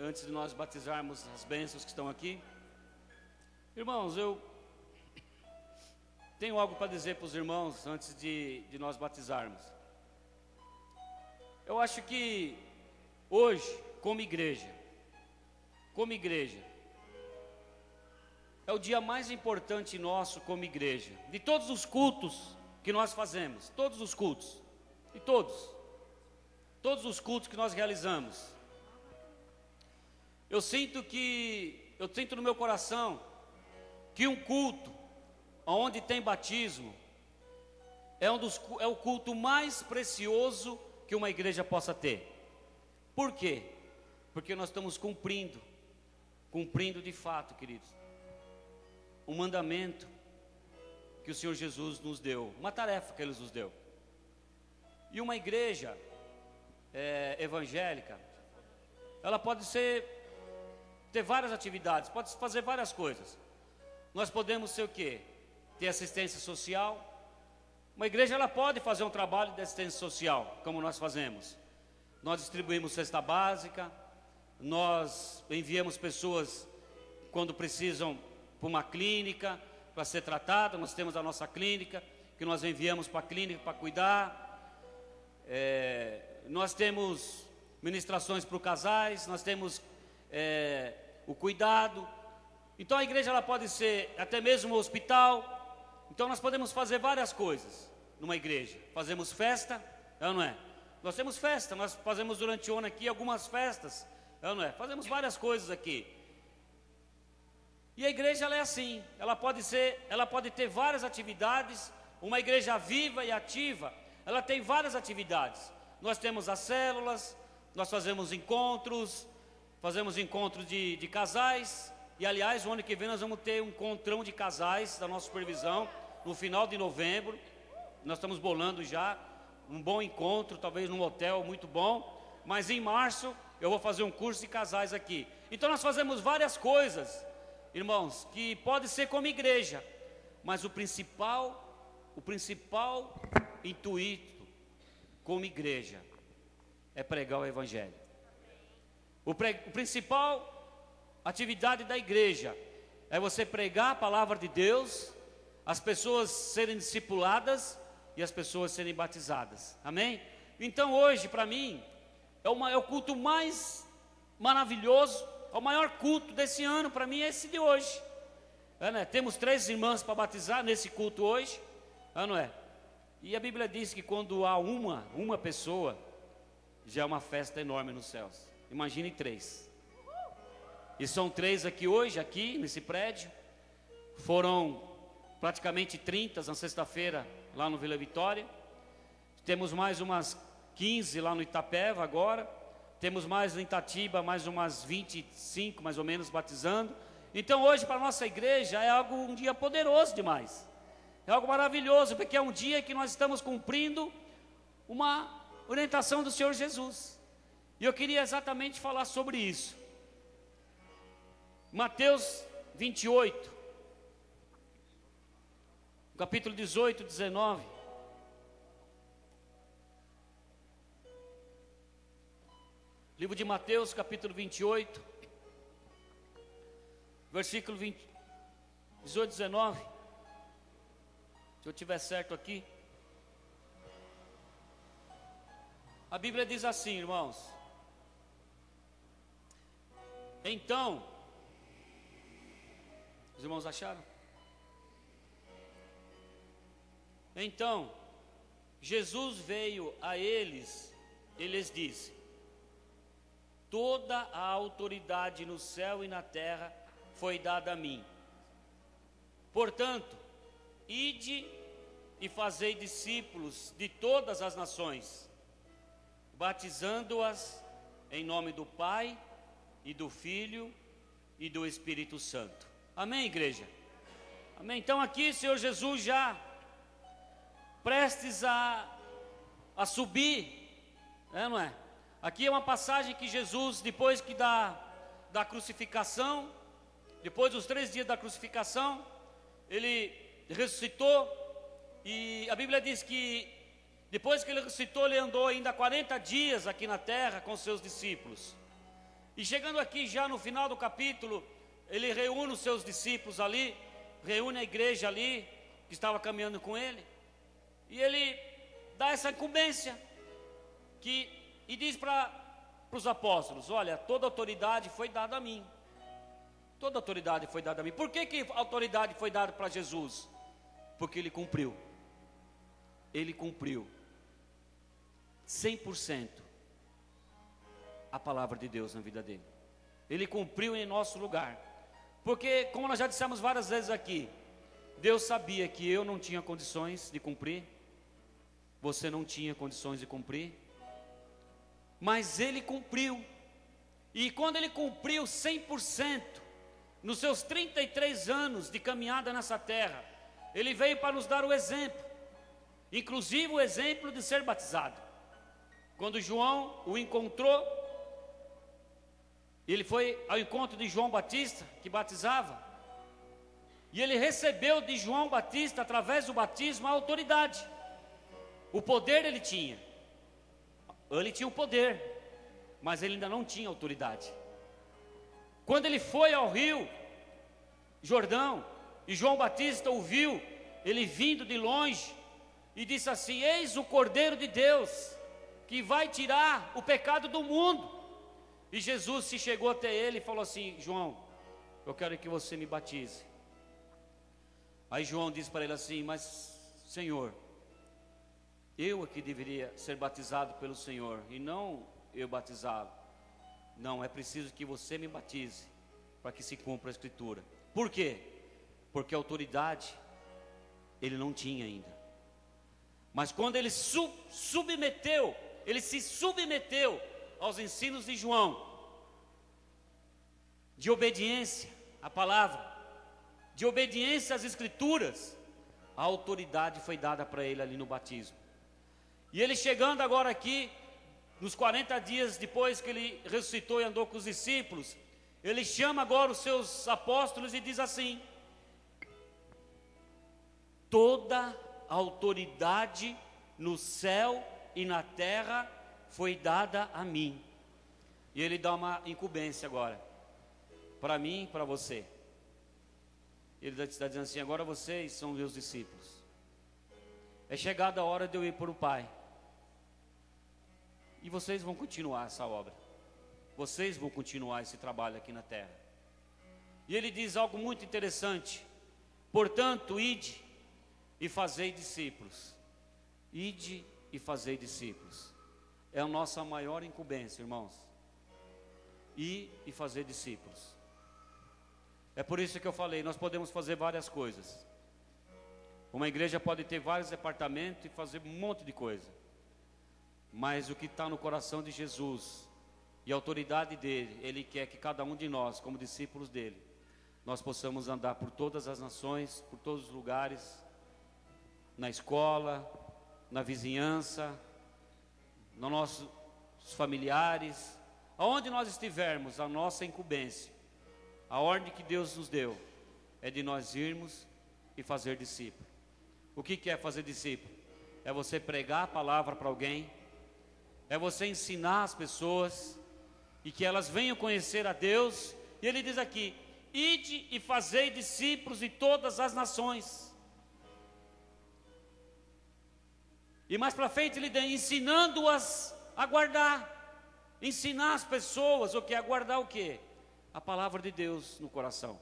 antes de nós batizarmos as bênçãos que estão aqui. Irmãos, eu tenho algo para dizer para os irmãos antes de nós batizarmos. Eu acho que hoje, como igreja, é o dia mais importante nosso como igreja, de todos os cultos que nós fazemos, todos os cultos, e todos os cultos que nós realizamos. Eu sinto no meu coração que um culto onde tem batismo é o culto mais precioso que uma igreja possa ter. Por quê? Porque nós estamos cumprindo de fato, queridos, um mandamento que o Senhor Jesus nos deu, uma tarefa que Ele nos deu. E uma igreja evangélica, ela pode ter várias atividades, pode fazer várias coisas. Nós podemos ser o quê? Ter assistência social. Uma igreja, ela pode fazer um trabalho de assistência social, como nós fazemos. Nós distribuímos cesta básica, nós enviamos pessoas quando precisam para uma clínica, para ser tratada. Nós temos a nossa clínica, que nós enviamos para a clínica para cuidar. Nós temos ministrações para os casais, nós temos o cuidado. Então a igreja, ela pode ser até mesmo um hospital. Então nós podemos fazer várias coisas numa igreja. Fazemos festa, não é? Nós temos festa, nós fazemos durante o ano aqui algumas festas, não é? Fazemos várias coisas aqui. E a igreja, ela é assim, ela pode ter várias atividades. Uma igreja viva e ativa, ela tem várias atividades. Nós temos as células, nós fazemos encontros de casais. E aliás, o ano que vem nós vamos ter um encontrão de casais da nossa supervisão, no final de novembro. Nós estamos bolando já um bom encontro, talvez num hotel muito bom. Mas em março eu vou fazer um curso de casais aqui. Então nós fazemos várias coisas, irmãos, que pode ser como igreja. Mas o principal intuito como igreja é pregar o Evangelho. O principal atividade da igreja é você pregar a palavra de Deus, as pessoas serem discipuladas e as pessoas serem batizadas. Amém? Então hoje, para mim, é o culto mais maravilhoso, é o maior culto desse ano. Para mim é esse de hoje. Temos 3 irmãs para batizar nesse culto hoje, não é? E a Bíblia diz que quando há uma pessoa, já é uma festa enorme nos céus. Imagine 3. E são 3 aqui hoje, aqui nesse prédio. Foram praticamente 30 na sexta-feira lá no Vila Vitória. Temos mais umas 15 lá no Itapeva agora. Temos mais no Itatiba, mais umas 25 mais ou menos batizando. Então hoje para a nossa igreja é um dia poderoso demais. É algo maravilhoso, porque é um dia que nós estamos cumprindo uma orientação do Senhor Jesus. E eu queria exatamente falar sobre isso. Mateus 28, capítulo 18, 19. Livro de Mateus, capítulo 28, versículo 18, 19. Se eu tiver certo aqui. A Bíblia diz assim, irmãos. Então, os irmãos acharam? Então, Jesus veio a eles e lhes disse: toda a autoridade no céu e na terra foi dada a mim. Portanto, ide e fazei discípulos de todas as nações, batizando-as em nome do Pai e do Filho e do Espírito Santo. Amém, igreja? Amém. Então aqui, Senhor Jesus já prestes a subir, não é? Aqui é uma passagem que Jesus, depois que da crucificação, depois dos 3 dias da crucificação, Ele ressuscitou. E a Bíblia diz que depois que Ele ressuscitou, Ele andou ainda 40 dias aqui na terra com seus discípulos. E chegando aqui já no final do capítulo, ele reúne os seus discípulos ali, reúne a igreja ali, que estava caminhando com ele, e ele dá essa incumbência, e diz para os apóstolos: olha, toda autoridade foi dada a mim. Toda autoridade foi dada a mim. Por que a autoridade foi dada para Jesus? Porque ele cumpriu. Ele cumpriu 100% a palavra de Deus na vida dele. Ele cumpriu em nosso lugar. Porque, como nós já dissemos várias vezes aqui, Deus sabia que eu não tinha condições de cumprir, você não tinha condições de cumprir, mas ele cumpriu. E quando ele cumpriu 100%, nos seus 33 anos de caminhada nessa terra, ele veio para nos dar o exemplo, inclusive o exemplo de ser batizado. Quando João o encontrou, ele foi ao encontro de João Batista, que batizava, e ele recebeu de João Batista, através do batismo, a autoridade. O poder ele tinha o poder, mas ele ainda não tinha autoridade. Quando ele foi ao rio Jordão, e João Batista o viu, ele vindo de longe, e disse assim: eis o Cordeiro de Deus, que vai tirar o pecado do mundo. E Jesus se chegou até ele e falou assim: João, eu quero que você me batize. Aí João disse para ele assim: mas Senhor, eu aqui deveria ser batizado pelo Senhor, e não eu batizá-lo. Não, é preciso que você me batize, para que se cumpra a Escritura. Por quê? Porque a autoridade ele não tinha ainda. Mas quando ele se submeteu aos ensinos de João, de obediência à palavra, de obediência às Escrituras, a autoridade foi dada para ele ali no batismo. E ele chegando agora aqui, nos 40 dias depois que ele ressuscitou e andou com os discípulos, ele chama agora os seus apóstolos e diz assim: toda a autoridade no céu e na terra foi dada a mim. E ele dá uma incumbência agora, para mim e para você. Ele está dizendo assim: agora vocês são meus discípulos. É chegada a hora de eu ir para o Pai. E vocês vão continuar essa obra. Vocês vão continuar esse trabalho aqui na terra. E ele diz algo muito interessante: portanto, ide e fazei discípulos. Ide e fazei discípulos. É a nossa maior incumbência, irmãos. Ir e fazer discípulos. É por isso que eu falei, nós podemos fazer várias coisas. Uma igreja pode ter vários departamentos e fazer um monte de coisa. Mas o que está no coração de Jesus e a autoridade dele, ele quer que cada um de nós, como discípulos dele, nós possamos andar por todas as nações, por todos os lugares, na escola, na vizinhança, nos nossos familiares, aonde nós estivermos. A nossa incumbência, a ordem que Deus nos deu, é de nós irmos e fazer discípulo. O que é fazer discípulo? É você pregar a palavra para alguém, é você ensinar as pessoas, e que elas venham conhecer a Deus. E ele diz aqui: ide e fazei discípulos de todas as nações. E mais para frente ele diz: ensinando-as a guardar. Ensinar as pessoas o que? A guardar o que? A palavra de Deus no coração.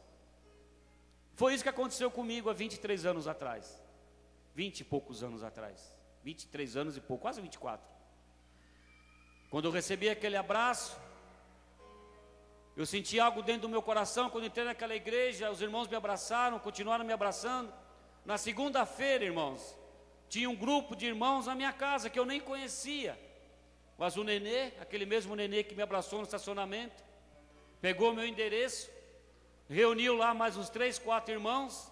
Foi isso que aconteceu comigo há 23 anos atrás. 20 e poucos anos atrás. 23 anos e pouco, quase 24. Quando eu recebi aquele abraço, eu senti algo dentro do meu coração. Quando entrei naquela igreja, os irmãos me abraçaram, continuaram me abraçando. Na segunda-feira, irmãos, tinha um grupo de irmãos na minha casa que eu nem conhecia. Mas o Nenê, aquele mesmo Nenê que me abraçou no estacionamento, pegou meu endereço, reuniu lá mais uns 3, 4 irmãos.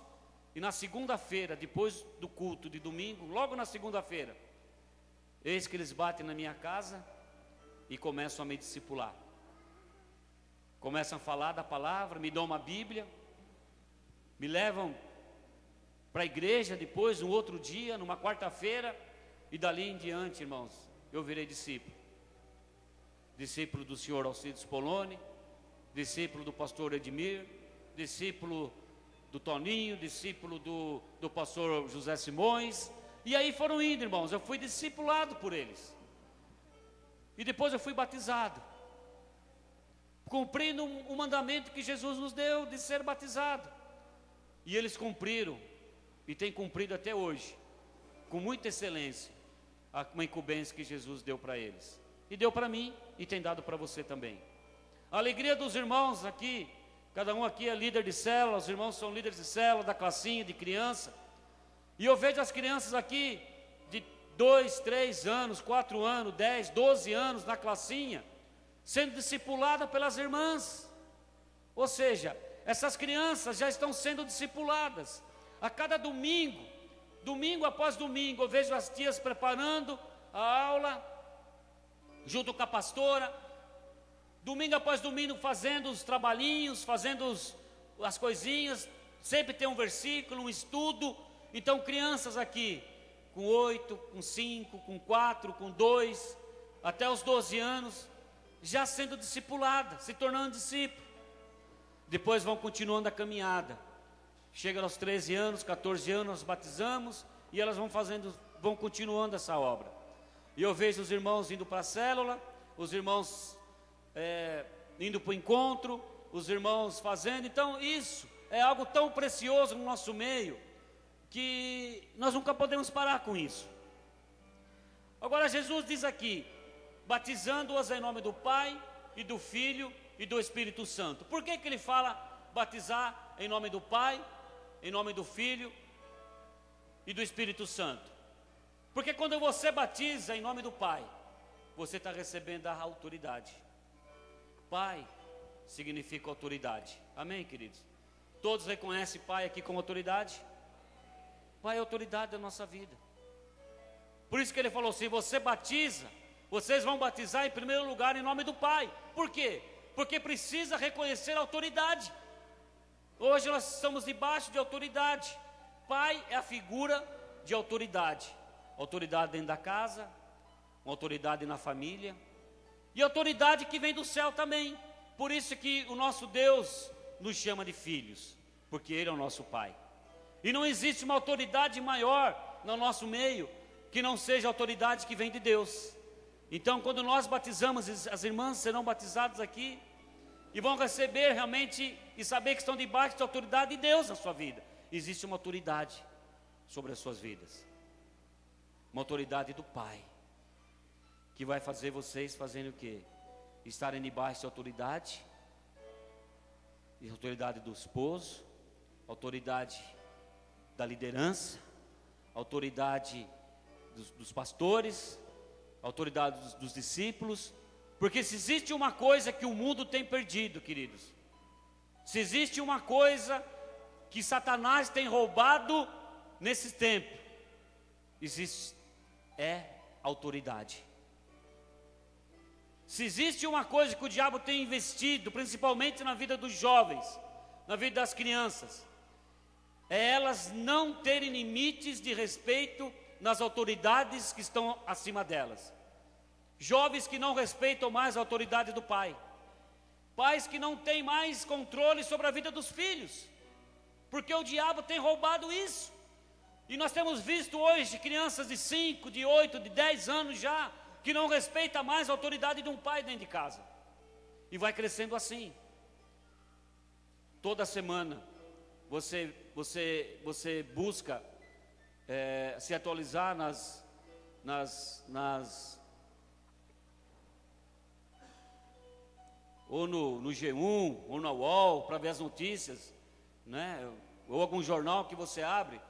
E na segunda-feira, depois do culto de domingo, logo na segunda-feira, eis que eles batem na minha casa e começam a me discipular. Começam a falar da palavra, me dão uma Bíblia, me levam para a igreja depois, no outro dia, numa quarta-feira, e dali em diante, irmãos, eu virei discípulo. Discípulo do senhor Alcides Poloni, discípulo do pastor Edmir, discípulo do Toninho, discípulo do pastor José Simões. E aí foram indo, irmãos, eu fui discipulado por eles. E depois eu fui batizado, cumprindo o mandamento que Jesus nos deu de ser batizado. E eles cumpriram, e têm cumprido até hoje, com muita excelência, uma incumbência que Jesus deu para eles. E deu para mim, e tem dado para você também. A alegria dos irmãos aqui, cada um aqui é líder de célula, os irmãos são líderes de célula, da classinha, de criança. E eu vejo as crianças aqui, de 2, 3 anos, 4 anos, 10, 12 anos, na classinha, sendo discipuladas pelas irmãs. Ou seja, essas crianças já estão sendo discipuladas. A cada domingo, domingo após domingo, eu vejo as tias preparando a aula, junto com a pastora, domingo após domingo fazendo os trabalhinhos, fazendo as coisinhas, sempre tem um versículo, um estudo. Então crianças aqui, com 8, com 5, com 4, com 2, até os 12 anos, já sendo discipuladas, se tornando discípulos. Depois vão continuando a caminhada. Chega aos 13 anos, 14 anos, nós batizamos, e elas vão continuando essa obra. E eu vejo os irmãos indo para a célula, os irmãos indo para o encontro, os irmãos fazendo. Então isso é algo tão precioso no nosso meio, que nós nunca podemos parar com isso. Agora Jesus diz aqui, batizando-as em nome do Pai, e do Filho, e do Espírito Santo. Por que ele fala batizar em nome do Pai, em nome do Filho, e do Espírito Santo? Porque quando você batiza em nome do Pai, você está recebendo a autoridade. Pai significa autoridade. Amém, queridos? Todos reconhecem Pai aqui como autoridade? Pai é a autoridade da nossa vida. Por isso que ele falou assim, você batiza, vocês vão batizar em primeiro lugar em nome do Pai. Por quê? Porque precisa reconhecer a autoridade. Hoje nós estamos debaixo de autoridade. Pai é a figura de autoridade. Autoridade dentro da casa, uma autoridade na família, e autoridade que vem do céu também. Por isso que o nosso Deus nos chama de filhos, porque Ele é o nosso Pai. E não existe uma autoridade maior no nosso meio que não seja a autoridade que vem de Deus. Então, quando nós batizamos, as irmãs serão batizadas aqui e vão receber realmente e saber que estão debaixo da autoridade de Deus na sua vida. Existe uma autoridade sobre as suas vidas, uma autoridade do Pai, que vai fazer vocês fazerem o quê? Estarem debaixo da autoridade, e autoridade do esposo, autoridade da liderança, autoridade dos pastores, autoridade dos discípulos. Porque se existe uma coisa que o mundo tem perdido, queridos, se existe uma coisa que Satanás tem roubado nesse tempo, é autoridade. Se existe uma coisa que o diabo tem investido, principalmente na vida dos jovens, na vida das crianças, é elas não terem limites de respeito nas autoridades que estão acima delas. Jovens que não respeitam mais a autoridade do pai, pais que não têm mais controle sobre a vida dos filhos, porque o diabo tem roubado isso. E nós temos visto hoje crianças de 5, de 8, de 10 anos já, que não respeita mais a autoridade de um pai dentro de casa. E vai crescendo assim. Toda semana você busca se atualizar ou no G1, ou na UOL, para ver as notícias, né? Ou algum jornal que você abre.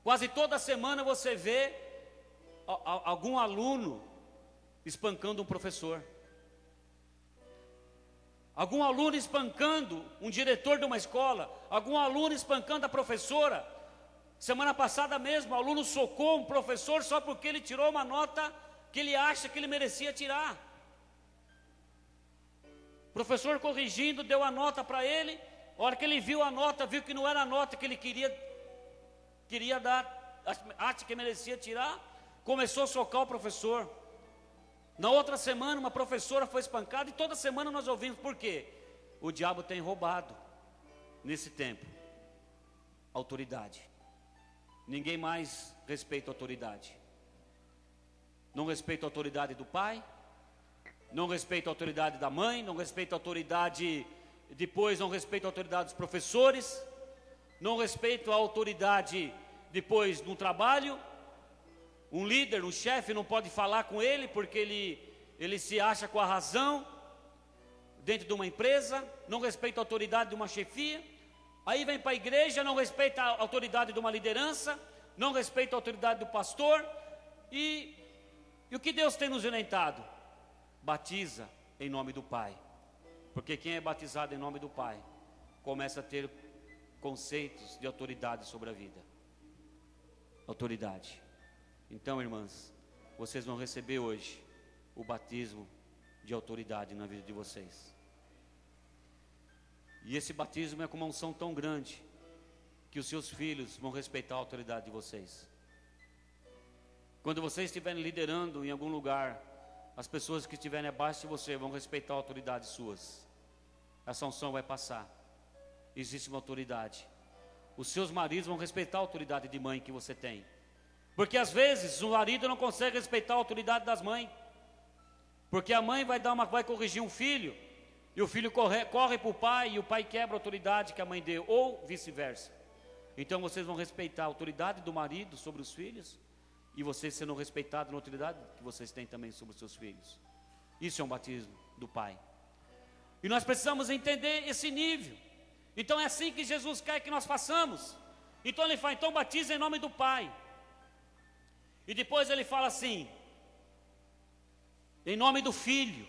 Quase toda semana você vê algum aluno espancando um professor, algum aluno espancando um diretor de uma escola, algum aluno espancando a professora. Semana passada mesmo, o aluno socou um professor só porque ele tirou uma nota que ele acha que ele merecia tirar. O professor corrigindo, deu a nota para ele. A hora que ele viu a nota, viu que não era a nota que ele queria dar, acha que merecia tirar, começou a socar o professor. Na outra semana, uma professora foi espancada, e toda semana nós ouvimos. Por quê? o diabo tem roubado nesse tempo? Autoridade. Ninguém mais respeita a autoridade. Não respeita a autoridade do pai, não respeita a autoridade da mãe, não respeita a autoridade, depois não respeita a autoridade dos professores, não respeita a autoridade depois no trabalho. Um líder, um chefe não pode falar com ele porque ele se acha com a razão dentro de uma empresa, não respeita a autoridade de uma chefia. Aí vem para a igreja, não respeita a autoridade de uma liderança, não respeita a autoridade do pastor. E o que Deus tem nos orientado? Batiza em nome do Pai, porque quem é batizado em nome do Pai começa a ter conceitos de autoridade sobre a vida. Autoridade. Então, irmãs, vocês vão receber hoje o batismo de autoridade na vida de vocês. E esse batismo é com uma unção tão grande que os seus filhos vão respeitar a autoridade de vocês. Quando vocês estiverem liderando em algum lugar, as pessoas que estiverem abaixo de você vão respeitar a autoridade suas. Essa unção vai passar. Existe uma autoridade. Os seus maridos vão respeitar a autoridade de mãe que você tem. Porque às vezes o marido não consegue respeitar a autoridade das mães. Porque a mãe vai corrigir um filho, e o filho corre para o pai, e o pai quebra a autoridade que a mãe deu, ou vice-versa. Então vocês vão respeitar a autoridade do marido sobre os filhos, e vocês serão respeitados na autoridade que vocês têm também sobre os seus filhos. Isso é um batismo do Pai. E nós precisamos entender esse nível. Então é assim que Jesus quer que nós façamos. Então ele fala, então batiza em nome do Pai. E depois ele fala assim, em nome do Filho.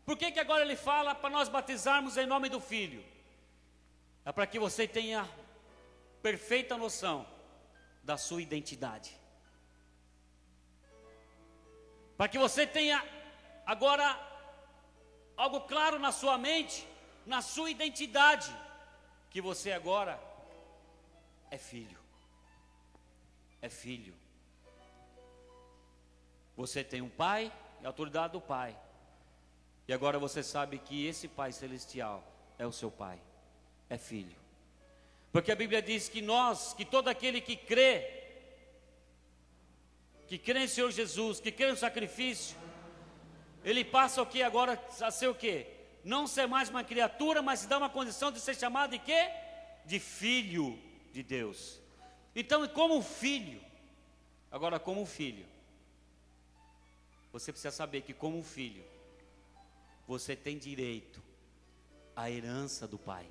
Por que agora ele fala para nós batizarmos em nome do Filho? É para que você tenha perfeita noção da sua identidade. Para que você tenha agora algo claro na sua mente, na sua identidade, que você agora é filho. É filho. Você tem um pai e a autoridade do pai. E agora você sabe que esse Pai Celestial é o seu pai, é filho. Porque a Bíblia diz que que todo aquele que crê em Senhor Jesus, que crê no sacrifício, ele passa o que agora a ser o quê? Não ser mais uma criatura, mas se dá uma condição de ser chamado de quê? De filho de Deus. Então, como um filho, agora como um filho, você precisa saber que como um filho, você tem direito à herança do Pai.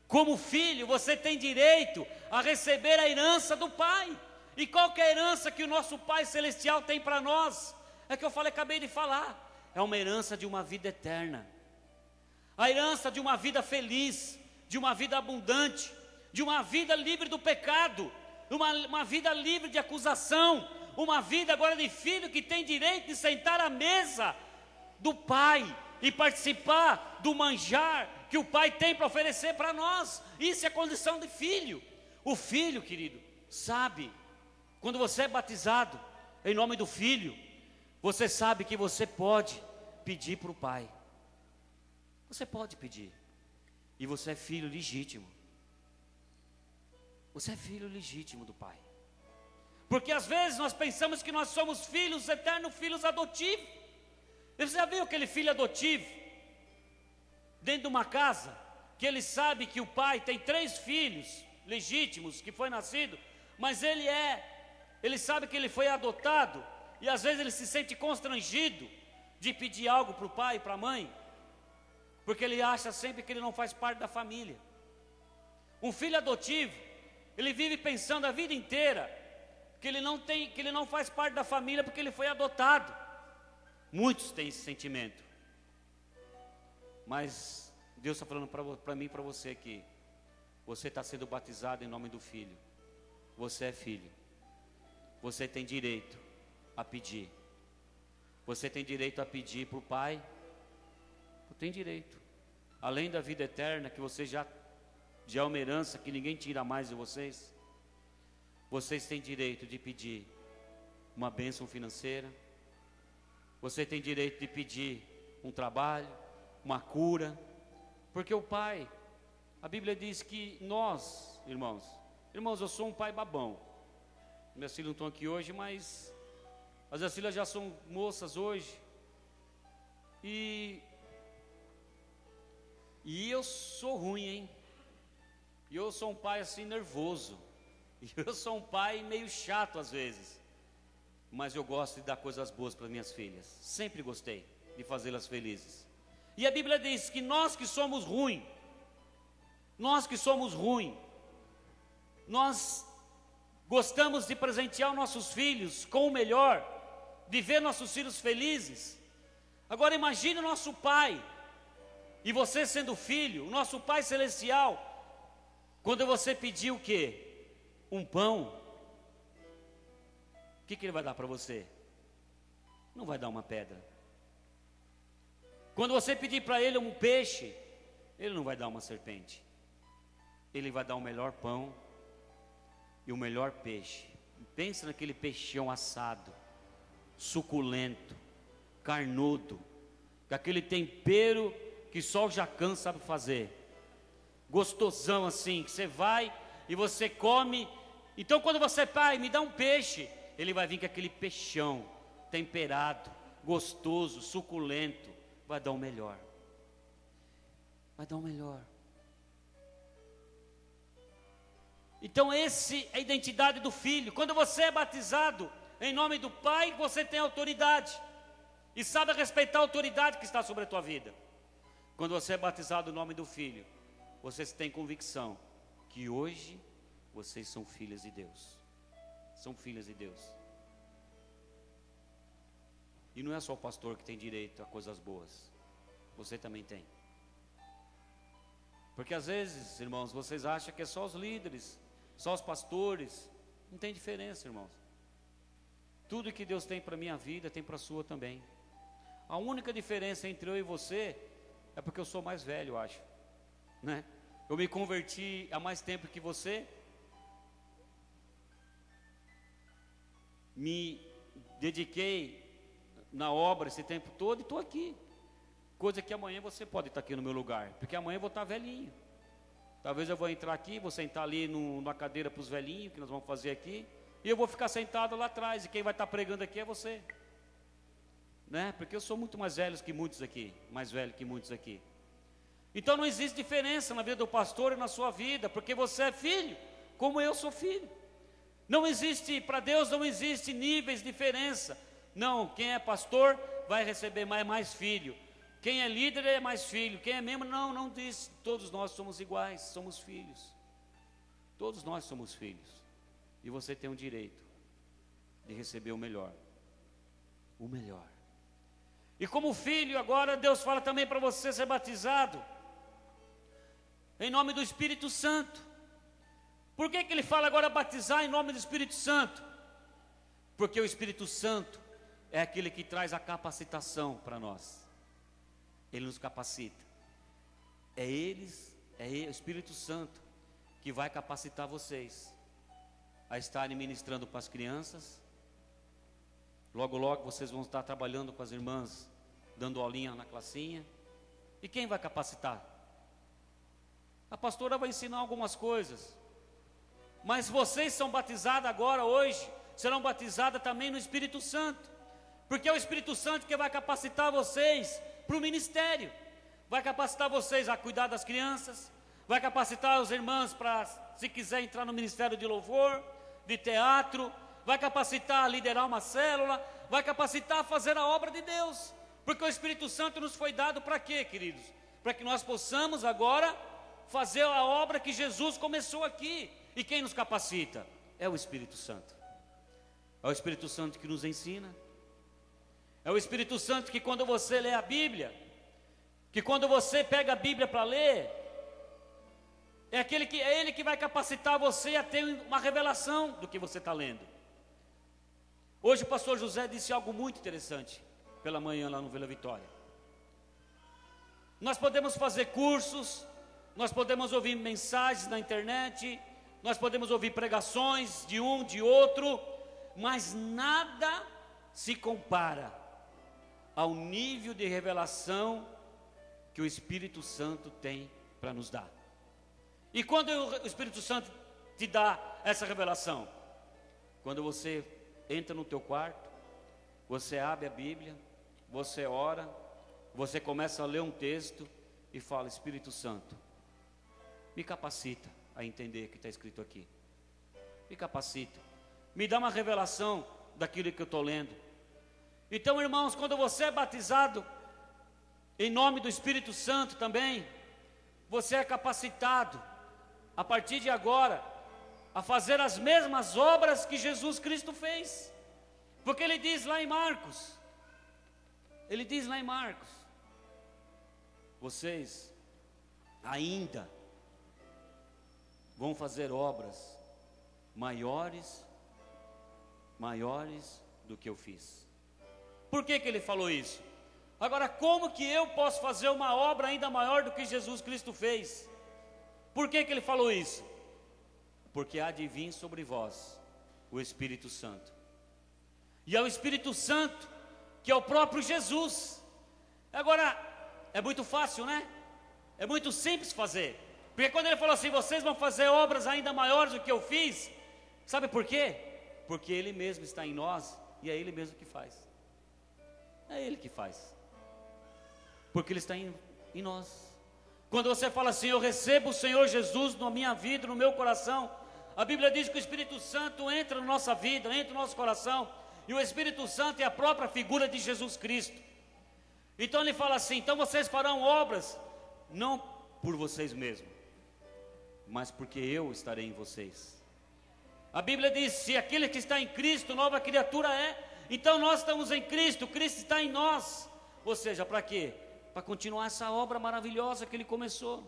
Como filho, você tem direito a receber a herança do Pai. E qual que é a herança que o nosso Pai Celestial tem para nós? É que eu acabei de falar. É uma herança de uma vida eterna. A herança de uma vida feliz, de uma vida abundante, de uma vida livre do pecado, uma vida livre de acusação, uma vida agora de filho que tem direito de sentar à mesa do Pai e participar do manjar que o Pai tem para oferecer para nós. Isso é a condição de filho. O filho, querido, sabe, quando você é batizado em nome do Filho, você sabe que você pode pedir para o Pai. Você pode pedir. E você é filho legítimo. Você é filho legítimo do Pai. Porque às vezes nós pensamos que nós somos filhos eternos, filhos adotivos. Você já viu aquele filho adotivo dentro de uma casa, que ele sabe que o pai tem 3 filhos legítimos que foi nascido, mas ele sabe que ele foi adotado, e às vezes ele se sente constrangido de pedir algo para o pai e para a mãe, porque ele acha sempre que ele não faz parte da família. Um filho adotivo, ele vive pensando a vida inteira que ele não faz parte da família porque ele foi adotado. Muitos têm esse sentimento, mas Deus está falando para mim e para você que você está sendo batizado em nome do Filho. Você é filho. Você tem direito a pedir. Você tem direito a pedir para o Pai. Tem direito. Além da vida eterna, que você já é uma herança que ninguém tira mais de vocês. Vocês têm direito de pedir uma bênção financeira. Você tem direito de pedir um trabalho. uma cura, porque o pai, a Bíblia diz que nós, irmãos, eu sou um pai babão. Minhas filhas não estão aqui hoje, mas as minhas filhas já são moças hoje. E eu sou ruim, hein? E eu sou um pai assim nervoso. E eu sou um pai meio chato às vezes. Mas eu gosto de dar coisas boas para minhas filhas. Sempre gostei de fazê-las felizes. E a Bíblia diz que nós que somos ruins, nós gostamos de presentear nossos filhos com o melhor, de ver nossos filhos felizes. Agora imagine o nosso pai, e você sendo filho, o nosso Pai Celestial, quando você pedir o quê? Um pão, o que Ele vai dar para você? Não vai dar uma pedra. Quando você pedir para Ele um peixe, Ele não vai dar uma serpente. Ele vai dar o melhor pão e o melhor peixe. Pensa naquele peixão assado, suculento, carnudo, com aquele tempero que só o Jacan sabe fazer, gostosão assim, que você vai e você come. Então quando você, pai, me dá um peixe, ele vai vir com aquele peixão, temperado, gostoso, suculento, vai dar o melhor, vai dar o melhor. Então esse é a identidade do filho. Quando você é batizado em nome do Pai, você tem autoridade, e sabe respeitar a autoridade que está sobre a tua vida. Quando você é batizado em nome do Filho, vocês têm convicção que hoje vocês são filhas de Deus. São filhas de Deus. E não é só o pastor que tem direito a coisas boas. Você também tem. Porque às vezes, irmãos, vocês acham que é só os líderes, só os pastores. Não tem diferença, irmãos. Tudo que Deus tem para a minha vida, tem para a sua também. A única diferença entre eu e você é porque eu sou mais velho, eu acho, né? Eu me converti há mais tempo que você, me dediquei na obra esse tempo todo e estou aqui. Coisa que amanhã você pode estar aqui no meu lugar, porque amanhã eu vou estar velhinho. Talvez eu vou entrar aqui, vou sentar ali numa cadeira para os velhinhos, que nós vamos fazer aqui, e eu vou ficar sentado lá atrás, e quem vai estar pregando aqui é você. Né? Porque eu sou muito mais velho que muitos aqui, mais velho que muitos aqui. Então não existe diferença na vida do pastor e na sua vida, porque você é filho, como eu sou filho. Não existe, para Deus não existe níveis de diferença. Não, quem é pastor vai receber mais filho. Quem é líder é mais filho. Quem é membro, não diz. Todos nós somos iguais, somos filhos. Todos nós somos filhos. E você tem o direito de receber o melhor. O melhor. E como filho, agora Deus fala também para você ser batizado em nome do Espírito Santo. Por que Ele fala agora batizar em nome do Espírito Santo? Porque o Espírito Santo é aquele que traz a capacitação para nós. Ele nos capacita. É o Espírito Santo que vai capacitar vocês a estarem ministrando para as crianças. Logo, logo vocês vão estar trabalhando com as irmãs, dando aulinha na classinha. E quem vai capacitar? A pastora vai ensinar algumas coisas. Mas vocês são batizadas agora, hoje, serão batizadas também no Espírito Santo. Porque é o Espírito Santo que vai capacitar vocês para o ministério. Vai capacitar vocês a cuidar das crianças. Vai capacitar os irmãos para, se quiser, entrar no ministério de louvor, de teatro. Vai capacitar a liderar uma célula, vai capacitar a fazer a obra de Deus, porque o Espírito Santo nos foi dado para quê, queridos? Para que nós possamos agora fazer a obra que Jesus começou aqui. E quem nos capacita? É o Espírito Santo. É o Espírito Santo que nos ensina. É o Espírito Santo que quando você lê a Bíblia, que quando você pega a Bíblia para ler, é Ele que vai capacitar você a ter uma revelação do que você está lendo. Hoje o pastor José disse algo muito interessante pela manhã lá no Vila Vitória. Nós podemos fazer cursos, nós podemos ouvir mensagens na internet, nós podemos ouvir pregações de um, de outro, mas nada se compara ao nível de revelação que o Espírito Santo tem para nos dar. E quando o Espírito Santo te dá essa revelação? Quando você entra no teu quarto, você abre a Bíblia, você ora, você começa a ler um texto e fala: Espírito Santo, me capacita a entender o que está escrito aqui. Me capacita, me dá uma revelação daquilo que eu estou lendo. Então, irmãos, quando você é batizado em nome do Espírito Santo também, você é capacitado a partir de agora a fazer as mesmas obras que Jesus Cristo fez. Porque ele diz lá em Marcos, vocês ainda vão fazer obras maiores do que eu fiz. Por que ele falou isso? Agora, como que eu posso fazer uma obra ainda maior do que Jesus Cristo fez? Por que ele falou isso? Porque há de vir sobre vós o Espírito Santo. E é o Espírito Santo que é o próprio Jesus. Agora, é muito fácil, né? É muito simples fazer. Porque quando ele falou assim: vocês vão fazer obras ainda maiores do que eu fiz, sabe por quê? Porque ele mesmo está em nós e é ele mesmo que faz. É ele que faz. Porque ele está em nós. Quando você fala assim: eu recebo o Senhor Jesus na minha vida, no meu coração, a Bíblia diz que o Espírito Santo entra na nossa vida, entra no nosso coração, e o Espírito Santo é a própria figura de Jesus Cristo. Então ele fala assim: então vocês farão obras, não por vocês mesmos, mas porque eu estarei em vocês. A Bíblia diz: se aquele que está em Cristo, nova criatura é. Então nós estamos em Cristo, Cristo está em nós. Ou seja, para quê? Para continuar essa obra maravilhosa que ele começou.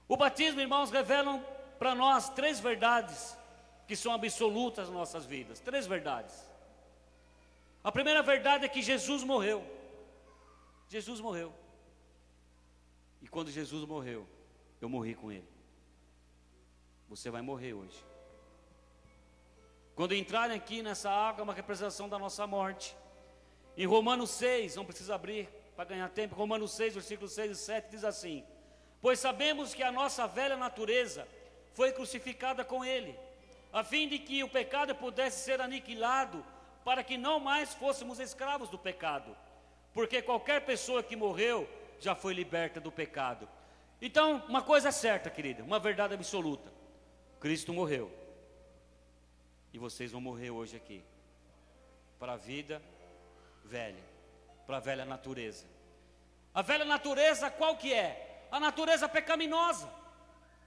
O batismo, irmãos, revelam para nós 3 verdades que são absolutas nas nossas vidas. 3 verdades. A primeira verdade é que Jesus morreu. Jesus morreu. E quando Jesus morreu, eu morri com ele. Você vai morrer hoje. Quando entrarem aqui nessa água, é uma representação da nossa morte. Em Romanos 6, não precisa abrir para ganhar tempo, Romanos 6, versículos 6 e 7 diz assim: pois sabemos que a nossa velha natureza foi crucificada com ele, a fim de que o pecado pudesse ser aniquilado, para que não mais fôssemos escravos do pecado, porque qualquer pessoa que morreu já foi liberta do pecado. Então, uma coisa é certa, querida, uma verdade absoluta: Cristo morreu, e vocês vão morrer hoje aqui, para a vida velha, para a velha natureza. A velha natureza qual que é? A natureza pecaminosa,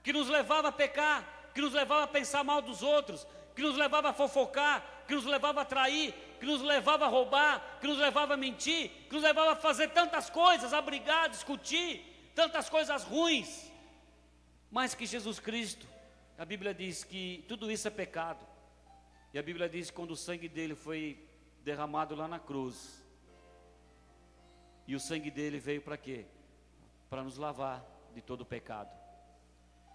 que nos levava a pecar, que nos levava a pensar mal dos outros, que nos levava a fofocar, que nos levava a trair, que nos levava a roubar, que nos levava a mentir, que nos levava a fazer tantas coisas, a brigar, a discutir, tantas coisas ruins. Mas que Jesus Cristo, a Bíblia diz que tudo isso é pecado. E a Bíblia diz que quando o sangue dele foi derramado lá na cruz, e o sangue dele veio para quê? Para nos lavar de todo o pecado.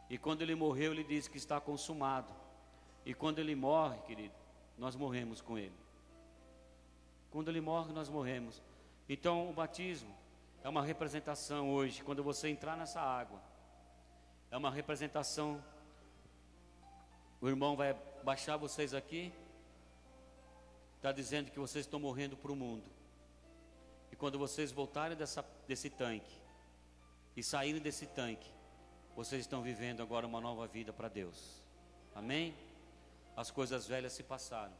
E quando ele morreu, ele disse que está consumado. E quando ele morre, querido, nós morremos com ele. Quando ele morre, nós morremos. Então o batismo é uma representação hoje. Quando você entrar nessa água, é uma representação. O irmão vai baixar vocês aqui, está dizendo que vocês estão morrendo para o mundo. E quando vocês voltarem desse tanque e saírem desse tanque, vocês estão vivendo agora uma nova vida para Deus. Amém? As coisas velhas se passaram,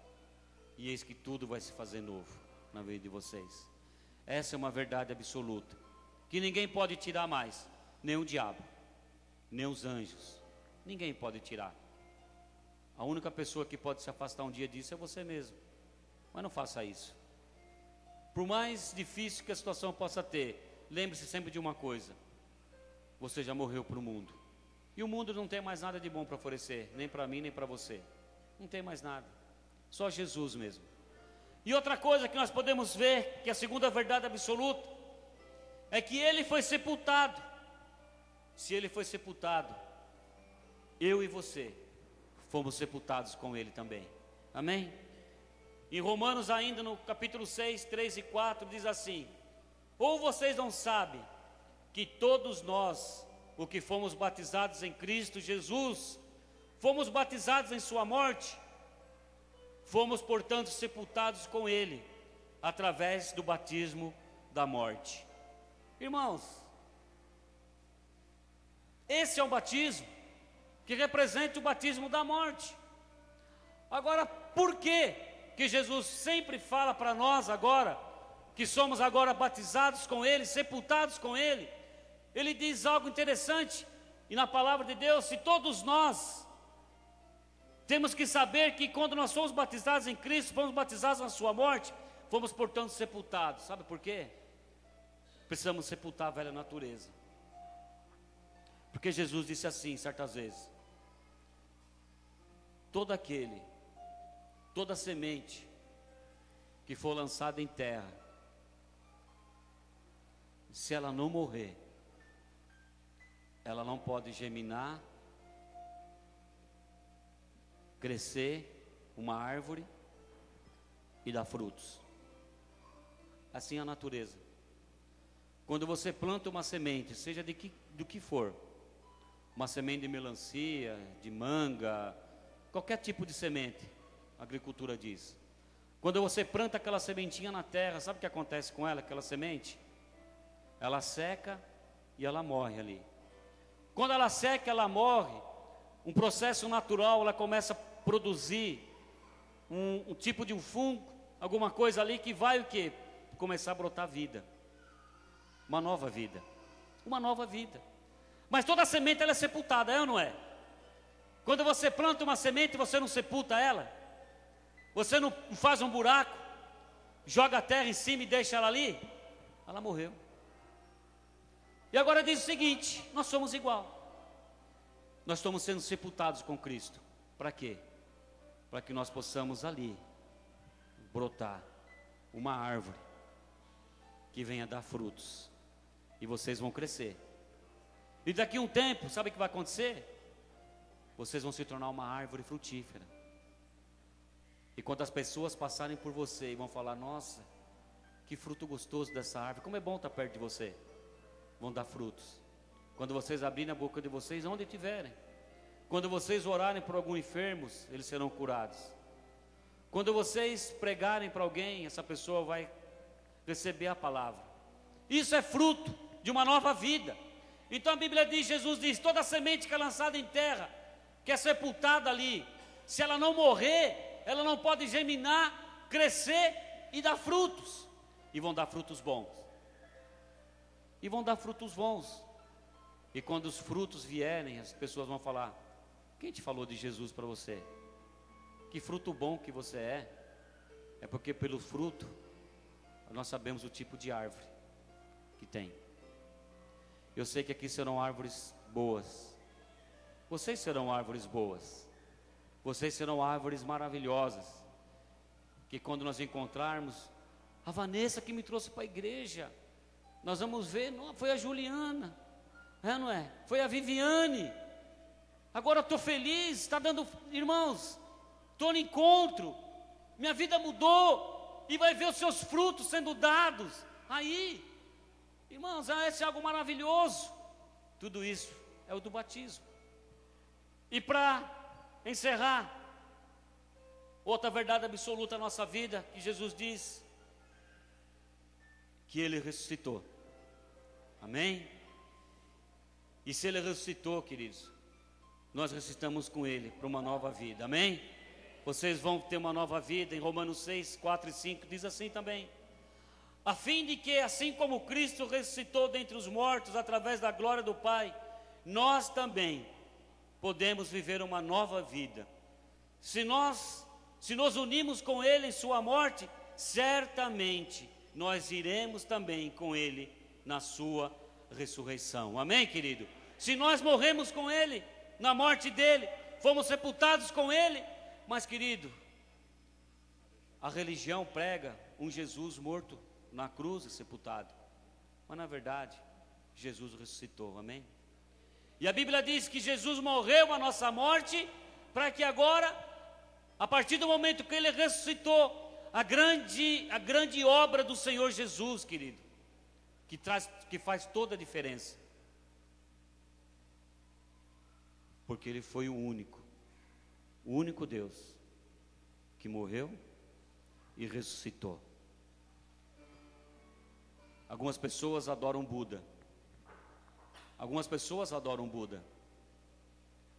e eis que tudo vai se fazer novo na vida de vocês. Essa é uma verdade absoluta, que ninguém pode tirar mais, nem o diabo, nem os anjos, ninguém pode tirar. A única pessoa que pode se afastar um dia disso é você mesmo. Mas não faça isso. Por mais difícil que a situação possa ter, lembre-se sempre de uma coisa: você já morreu para o mundo. E o mundo não tem mais nada de bom para oferecer, nem para mim, nem para você. Não tem mais nada. Só Jesus mesmo. E outra coisa que nós podemos ver, que é a segunda verdade absoluta, é que ele foi sepultado. Se ele foi sepultado, eu e você fomos sepultados com ele também. Amém? Em Romanos ainda no capítulo 6, 3 e 4 diz assim: ou vocês não sabem que todos nós, o que fomos batizados em Cristo Jesus, fomos batizados em sua morte, fomos, portanto, sepultados com ele, através do batismo da morte. Irmãos, esse é um batismo que representa o batismo da morte. Agora, por que Jesus sempre fala para nós agora, que somos agora batizados com ele, sepultados com ele? Ele diz algo interessante, e na palavra de Deus, se todos nós temos que saber que quando nós somos batizados em Cristo, fomos batizados na sua morte, fomos, portanto, sepultados. Sabe por quê? Precisamos sepultar a velha natureza. Porque Jesus disse assim, certas vezes: toda semente que for lançada em terra, se ela não morrer, ela não pode germinar, crescer uma árvore e dar frutos. Assim é a natureza. Quando você planta uma semente, seja do que for, uma semente de melancia, de manga, qualquer tipo de semente, a agricultura diz. Quando você planta aquela sementinha na terra, sabe o que acontece com ela, aquela semente? Ela seca e ela morre ali. Quando ela seca, ela morre, um processo natural, ela começa a produzir um tipo de um fungo, alguma coisa ali que vai o quê? Começar a brotar vida. Uma nova vida. Uma nova vida. Mas toda semente ela é sepultada, é ou não é? Quando você planta uma semente, você não sepulta ela? Você não faz um buraco, joga a terra em cima e deixa ela ali? Ela morreu. E agora diz o seguinte: nós somos igual. Nós estamos sendo sepultados com Cristo. Para quê? Para que nós possamos ali brotar uma árvore que venha dar frutos. E vocês vão crescer. E daqui a um tempo, sabe o que vai acontecer? Vocês vão se tornar uma árvore frutífera. E quando as pessoas passarem por você e vão falar: nossa, que fruto gostoso dessa árvore, como é bom estar perto de você, vão dar frutos. Quando vocês abrirem a boca de vocês, onde estiverem, quando vocês orarem por algum enfermo, eles serão curados. Quando vocês pregarem para alguém, essa pessoa vai receber a palavra. Isso é fruto de uma nova vida. Então a Bíblia diz, Jesus diz: toda semente que é lançada em terra, que é sepultada ali, se ela não morrer, ela não pode germinar, crescer e dar frutos. E vão dar frutos bons. E vão dar frutos bons. E quando os frutos vierem, as pessoas vão falar: quem te falou de Jesus para você? Que fruto bom que você é. É porque pelo fruto nós sabemos o tipo de árvore que tem. Eu sei que aqui serão árvores boas. Vocês serão árvores boas. Vocês serão árvores maravilhosas. Que quando nós encontrarmos a Vanessa que me trouxe para a igreja, nós vamos ver: não, foi a Juliana, não é? Foi a Viviane. Agora estou feliz, está dando, irmãos, estou no encontro, minha vida mudou, e vai ver os seus frutos sendo dados aí, irmãos. Esse é algo maravilhoso. Tudo isso é o do batismo. E para encerrar, outra verdade absoluta na nossa vida, que Jesus diz que Ele ressuscitou. Amém? E se Ele ressuscitou, queridos, nós ressuscitamos com Ele para uma nova vida. Amém? Vocês vão ter uma nova vida. Em Romanos 6, 4 e 5 diz assim também: a fim de que, assim como Cristo ressuscitou dentre os mortos através da glória do Pai, nós também podemos viver uma nova vida. Se nos unimos com Ele em sua morte, certamente nós iremos também com Ele na sua ressurreição. Amém, querido? Se nós morremos com Ele, na morte dEle, fomos sepultados com Ele. Mas, querido, a religião prega um Jesus morto na cruz e sepultado. Mas na verdade, Jesus ressuscitou, amém? E a Bíblia diz que Jesus morreu a nossa morte, para que agora, a partir do momento que Ele ressuscitou, a grande obra do Senhor Jesus, querido, que faz toda a diferença. Porque Ele foi o único Deus que morreu e ressuscitou. Algumas pessoas adoram Buda. Algumas pessoas adoram Buda.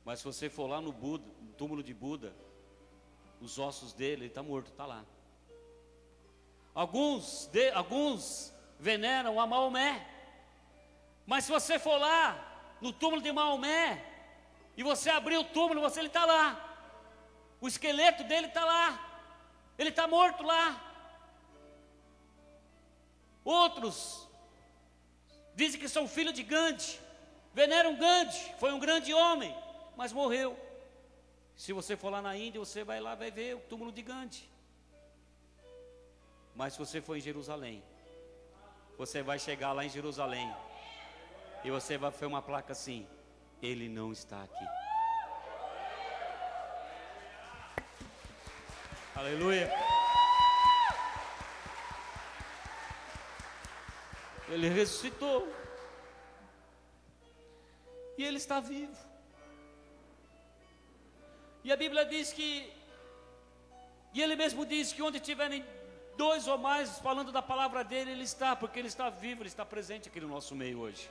Mas se você for lá no túmulo de Buda, os ossos dele, ele está morto, está lá. Alguns veneram a Maomé. Mas se você for lá no túmulo de Maomé, e você abrir o túmulo, ele está lá. O esqueleto dele está lá. Ele está morto lá. Outros dizem que são filhos de Gandhi. Veneram Gandhi, foi um grande homem, mas morreu. Se você for lá na Índia, você vai lá, vai ver o túmulo de Gandhi. Mas se você for em Jerusalém, você vai chegar lá em Jerusalém, e você vai ver uma placa assim: Ele não está aqui. Aleluia. Ele ressuscitou. E Ele está vivo. E a Bíblia diz que, e Ele mesmo diz que onde tiverem dois ou mais falando da palavra dEle, Ele está, porque Ele está vivo, Ele está presente aqui no nosso meio hoje.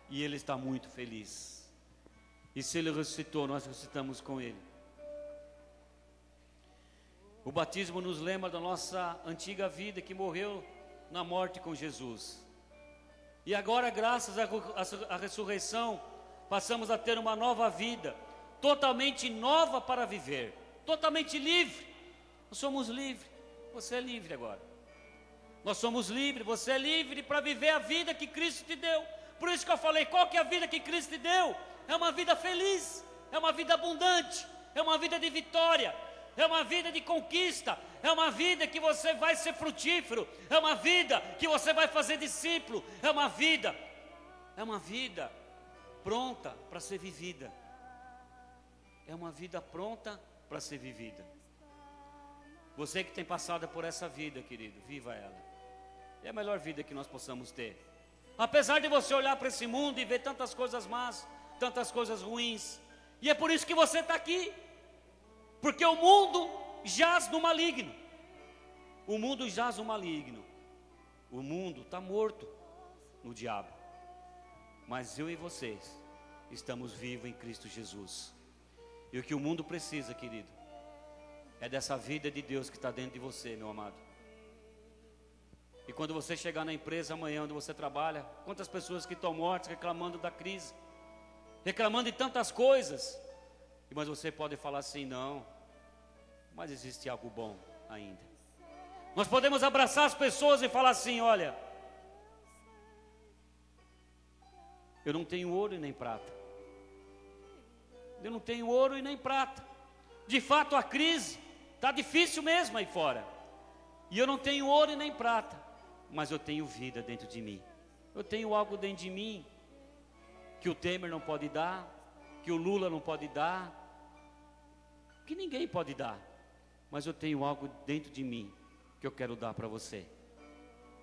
E Ele está muito feliz. E se Ele ressuscitou, nós ressuscitamos com Ele. O batismo nos lembra da nossa antiga vida que morreu na morte com Jesus. E agora, graças à ressurreição, passamos a ter uma nova vida, totalmente nova para viver, totalmente livre. Nós somos livres, você é livre agora. Nós somos livres, você é livre para viver a vida que Cristo te deu. Por isso que eu falei, qual que é a vida que Cristo te deu? É uma vida feliz, é uma vida abundante, é uma vida de vitória, é uma vida de conquista, é uma vida que você vai ser frutífero, é uma vida que você vai fazer discípulo, é uma vida pronta para ser vivida. É uma vida pronta para ser vivida. Você que tem passado por essa vida, querido, viva ela. É a melhor vida que nós possamos ter. Apesar de você olhar para esse mundo e ver tantas coisas más, tantas coisas ruins, e é por isso que você está aqui. Porque o mundo jaz no maligno. O mundo jaz no maligno. O mundo está morto no diabo. Mas eu e vocês estamos vivos em Cristo Jesus. E o que o mundo precisa, querido, é dessa vida de Deus que está dentro de você, meu amado. E quando você chegar na empresa amanhã onde você trabalha, quantas pessoas que estão mortas reclamando da crise, reclamando de tantas coisas, mas você pode falar assim: não, mas existe algo bom ainda. Nós podemos abraçar as pessoas e falar assim: olha, eu não tenho ouro e nem prata. Eu não tenho ouro e nem prata. De fato a crise está difícil mesmo aí fora. E eu não tenho ouro e nem prata, mas eu tenho vida dentro de mim. Eu tenho algo dentro de mim que o Temer não pode dar, que o Lula não pode dar, que ninguém pode dar. Mas eu tenho algo dentro de mim que eu quero dar para você.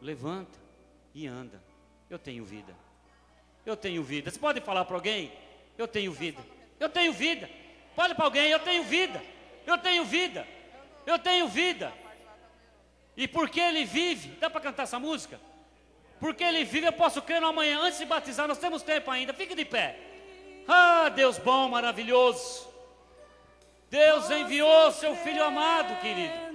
Levanta e anda. Eu tenho vida. Eu tenho vida. Você pode falar para alguém: eu tenho vida. Eu tenho vida. Fale para alguém: eu tenho vida. Eu tenho vida. Eu tenho vida. E porque Ele vive, dá para cantar essa música? Porque Ele vive, eu posso crer no amanhã. Antes de batizar, nós temos tempo ainda. Fique de pé. Ah, Deus bom, maravilhoso. Deus enviou seu Filho amado, querido.